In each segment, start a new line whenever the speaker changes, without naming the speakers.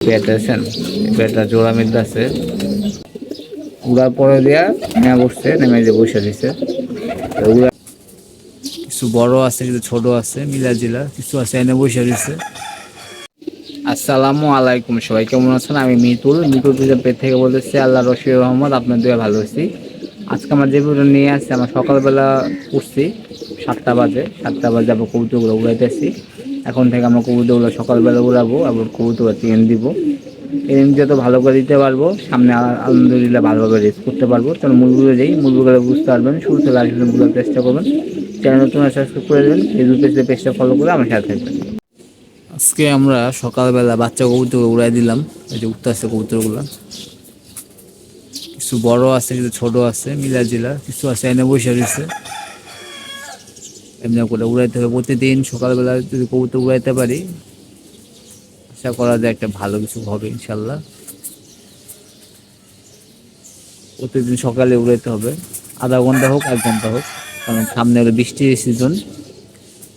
পেয়েছেন পেটা জোড়া মিলতে আছে উড়ার পরে দিয়া নেমে বসছে, নেমে যে বসে দিছে। কিছু বড় আছে, কিছু ছোট আছে, মিলা জিলা কিছু আছে, এনে বসে দিছে। আসসালামু আলাইকুম, সবাই কেমন আছেন? আমি মিতুল পেট থেকে বলতেছি। আল্লাহ রশিদ রহমত, আপনার দিয়ে ভালো আছি। আজকে আমার যে ভিডিও নিয়ে আসছে, আমার সকালবেলা উঠছি 7টা বাজে আবার কবুতরগুলো উড়াইতেছি। এখন থেকে আমরা কবুতরগুলো সকালবেলা উড়াবো, আবার কবুতর ট্রেন দিব। ট্রেন যত ভালো করে দিতে পারবো, সামনে আলহামদুলিল্লাহ ভালোভাবে রেস করতে পারবো। তাহলে মুরগুলো যাই, মুরগুলো বুঝতে পারবেন, শুরু থেকে আসলে বোঝার চেষ্টা করবেন। চ্যানেল নতুন সাবস্ক্রাইব করে দেবেন, ফেসবুক পেজটা ফলো করে আমার সাথে থাকবেন। আজকে আমরা সকালবেলা বাচ্চা কবুতর উড়াই দিলাম। এই যে উঠতে আসছে কবুতরগুলো, কিছু বড় আছে, কিছু ছোট আছে, মিলা জিলা কিছু আছে, এনে বসে দিচ্ছে। এমনি করে উড়াইতে হবে প্রতিদিন সকালবেলা। যদি কবুতর উড়াইতে পারি, আশা করা যায় একটা ভালো কিছু হবে ইনশাল্লাহ। প্রতিদিন সকালে উড়াইতে হবে, আধা ঘন্টা হোক 1 ঘন্টা হোক, কারণ সামনে হলো বৃষ্টির সিজন।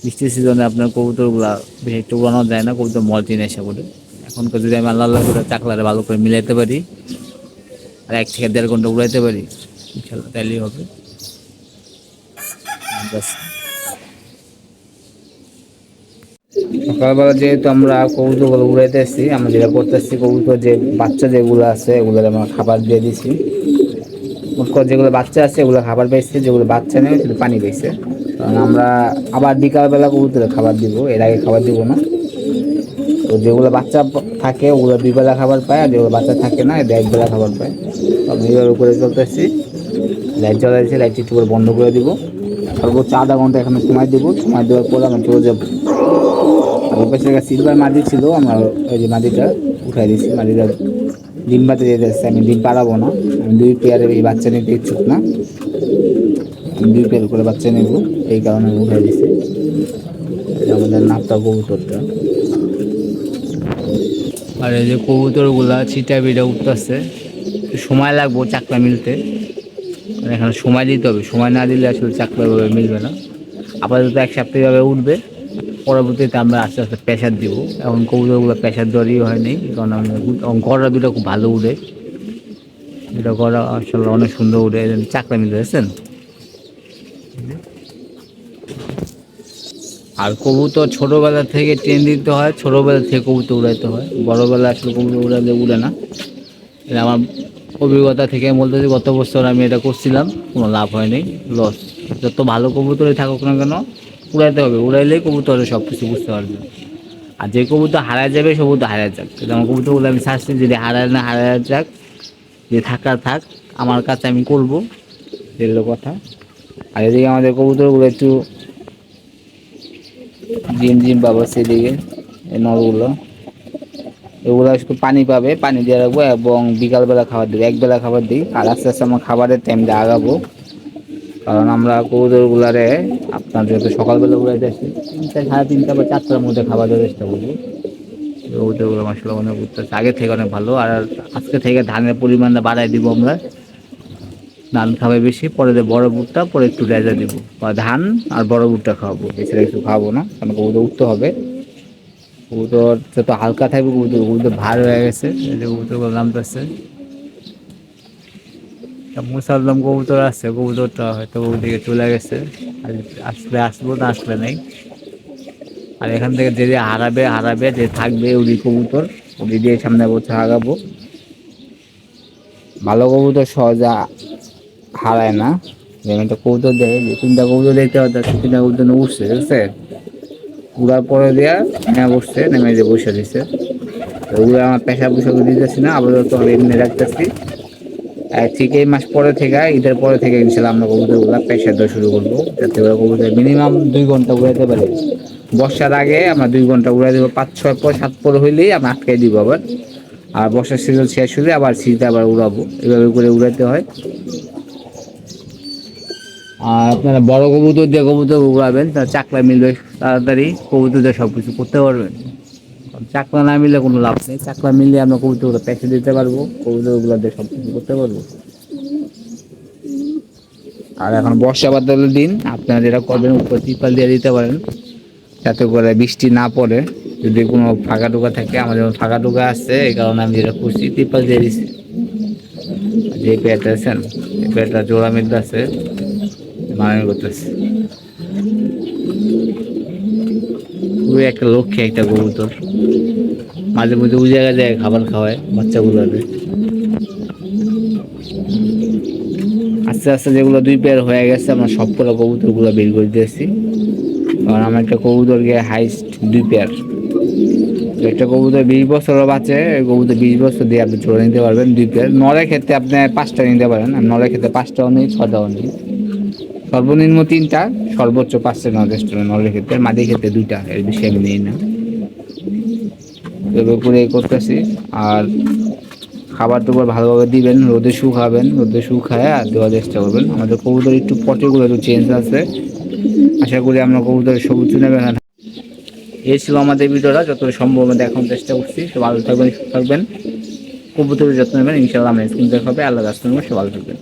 বৃষ্টির সিজনে আপনার কবুতরগুলা বেশি একটু উড়ানো যায় না, কবুতর মলটি নেশা করে। এখনকার যদি আমি আল্লাহ করে চাকলারে ভালো করে মিলাইতে পারি আর 1 থেকে 1.5 ঘন্টা উড়াইতে পারি, ইনশাল্লাহ তাইলেই হবে। সকালবেলা যেহেতু আমরা কবুতরগুলো উড়াইতেছি, আমরা যেটা করতেছি, কবুতর যে বাচ্চা যেগুলো আছে এগুলোর আমরা খাবার দিয়ে দিছি। যেগুলো বাচ্চা আছে এগুলো খাবার পাইছে, যেগুলো বাচ্চা নেই শুধু পানি পাইছে। কারণ আমরা আবার বিকালবেলা কবুতরে খাবার দিব, এর আগে খাবার দিব না। তো যেগুলো বাচ্চা থাকে ওগুলো 2 বেলা খাবার পায়, আর যেগুলো বাচ্চা থাকে না 1.5 বেলা খাবার পায়। আমি এইভাবে করে চলতেছি। লাইট জ্বালাইছি, লাইট একটু করে বন্ধ করে দিব। সর্বোচ্চ আধা ঘন্টা এখানে সময় দেবো, সময় দেওয়ার পর আমরা চলে যাবো। আর ওর পাশে একটা সিলভার মাদি ছিল, আমরা ওই যে মাদিটা উঠাই দিচ্ছি। মাদিটা ডিম পাতে যেতে আসছে, আমি ডিম পাড়াবো না। আমি 2 পেয়ারের এই বাচ্চা নিতে ইচ্ছুক না, আমি 2 পেয়ার করে বাচ্চা নেব, এই কারণে আমি উঠাই দিচ্ছি। আমাদের নাপতা কবুতরটা। আর এই যে কবুতরগুলা ছিটা বিটা উঠতেছে, সময় লাগবে চাকলা মিলতে। এখানে সময় দিতে হবে, সময় না দিলে আসলে চাকলা মিলবে না। আপাতত 1 সপ্তাহে উঠবে, পরবর্তীতে আমরা আস্তে আস্তে প্রেশার দিব। এখন কবুতরগুলো প্রেশার দেওয়ারই হয়নি, কারণ গড়া দুটো খুব ভালো উঠে। দুটো গড়া আসলে অনেক সুন্দর উঠে, চাকলা মিলে দেখছেন। আর কবুতর ছোটবেলা থেকে ট্রেন দিতে হয়, ছোটবেলা থেকে কবুতর উড়াইতে হয়। বড়বেলা আসলে কবুতর উড়ালে উড়ে না। এটা আমার অভিজ্ঞতা থেকে বলতে, যে গত বছর আমি এটা করছিলাম, কোনো লাভ হয়নি, লস। যত ভালো কবুতরই থাকুক না কেন, উড়াইতে হবে। উড়াইলেই কবুতরে সব কিছু বুঝতে পারবে। আর যে কবুতর হারায় যাবে সে কবুতর হারায় যাক, কিন্তু আমার কবুতরগুলো আমি চাচ্ছি যদি হারায় না হারায় যাক, যে থাকার থাক, আমার কাছে আমি করবো, এগুলো কথা। আর এদিকে আমাদের কবুতরগুলো একটু জিম পাবো, সেদিকে এই নলগুলো, এগুলো একটু পানি পাবে, পানি দিয়ে রাখবো এবং বিকালবেলা খাবার দিই, 1 বেলা খাবার দিই। আর আস্তে আস্তে আমার খাবারের টাইমটা আগাবো, কারণ আমরা কবুতরগুলারে আপনার যেহেতু সকালবেলা উড়াইতে আসি, 3টা, 3:30 বা 4টার মধ্যে খাবার দেওয়ার চেষ্টা করবো। কবুতরগুলো মাসাল্লাহ অনেক উঠতেছে, আগে থেকে অনেক ভালো। আর আজকে থেকে ধানের পরিমাণটা বাড়াই দিব আমরা। ধান খাবে বেশি, পরে যে বড় বুটটা পরে একটু রেজা দিব, বা ধান আর বড় বুটটা খাওয়াবো, এছাড়া কিছু খাওয়াবো না। কারণ কবুতর উঠতে হবে, কবুতর যত হালকা থাকবে, কবুতর ভার হয়ে গেছে, এই যে কবুতরগুলো নামতেছে। মুসাল্লাম কবুতর আছে, কবুতরটা হয়তো ওদিকে চলে গেছে, আসলে আসবো না, আসলে নেই। আর এখান থেকে যে যে হারাবে হারাবে, যে থাকবে ওই কবুতর ওই দিয়ে সামনে বছর আগাবো। ভালো কবুতর সহজে হারায় না। যেমন একটা কবুতর দেয়, যে 3টা কবুতর দেখতে পাচ্ছে, 3টা কবুতর উঠছে, বুঝছে, উড়ার পরে দেওয়া নেমে বসছে, নেমে যে বসে দিচ্ছে। ওগুলো আমার পেশা পোশাক দিতেছি না, আপাতত আমি এমনি রাখতেছি। ঠিক এই মাস পরে থেকে, ঈদের পরে থেকে ইনশাল্লাহ আমরা কবুতরগুলো পেশা দেওয়া শুরু করবো, যাতে করে কবুতর মিনিমাম 2 ঘন্টা উড়াইতে পারি। বর্ষার আগে আমরা 2 ঘন্টা উড়াই দেবো, 5, 6 পর 7 পর হইলেই আমরা আটকাই দিব আবার। আর বর্ষার সিজন শেষ হলে আবার শীতে আবার উড়াবো, এভাবে করে উড়াইতে হয়। আর আপনারা বড় কবুতর দিয়ে কবুতর উড়াবেন, তার চাকলা মিলবে তাড়াতাড়ি, কবুতর দিয়ে সব কিছু করতে পারবেন। চাকলা না মিললে কোনো লাভ নেই, চাকলা মিললে আমরা কবুতরগুলো প্যাকে দিতে পারবো, কবুতরগুলো দিয়ে সব কিছু করতে পারবো। আর এখন বর্ষা বাদলের দিন, আপনারা যেটা করবেন উপর ত্রিপাল দিয়ে দিতে পারেন, যাতে করে বৃষ্টি না পড়ে। যদি কোনো ফাঁকা টুকা থাকে, আমার যেমন ফাঁকা টুকা আছে, এই কারণে আমি যেটা করছি ত্রিপাল দিয়ে দিচ্ছি। যে পেয়ারটা আছেন, এই পেয়ারটা জোড়া মিলতে আছে, মারামারি করতেছে। খুবই একটা লক্ষ্যে একটা কবুতর, মাঝে মধ্যে ওই জায়গায় যায় খাবার খাওয়ায় বাচ্চাগুলোকে। আস্তে আস্তে যেগুলো 2 পেয়ার হয়ে গেছে, আমরা সবগুলো কবুতরগুলো বের করে দিয়েছি। কারণ আমার একটা কবুতর গিয়ে হাইস্ট 2 পেয়ার। একটা কবুতর 20 বছরও বাঁচে, কবুতর 20 বছর দিয়ে আপনি জোড়া নিতে পারবেন 2 পেয়ার। নরের ক্ষেত্রে আপনি 5টা নিতে পারেন, আর নরের ক্ষেত্রে 5টাও নেই, 6টাও নেই, সর্বনিম্ন 3টা, সর্বোচ্চ 5টা যথেষ্ট নরের ক্ষেত্রে। মাদির ক্ষেত্রে 2টা, এর বেশি আমি নেই না। এবার করে করতেছি। আর খাবার টাবার ভালোভাবে দিবেন, রোদে শুকাবেন, রোদে শুকায় আর দেওয়ার চেষ্টা করবেন। আমাদের কবুতর একটু পটেগুলো একটু চেঞ্জ আছে, আশা করি আমরা কবুতরের সবুজ নেবেন। এই ছিল আমাদের ভিডিওটা, যতটা সম্ভব দেখানোর চেষ্টা করছি। সব ভালো থাকবেন, সুস্থ থাকবেন, কবুতরের যত্ন নেবেন, ইনশাআল্লাহ আমরা স্ক্রিন দেখা হবে। আল্লাহ রাস্তা, সব ভালো থাকবেন।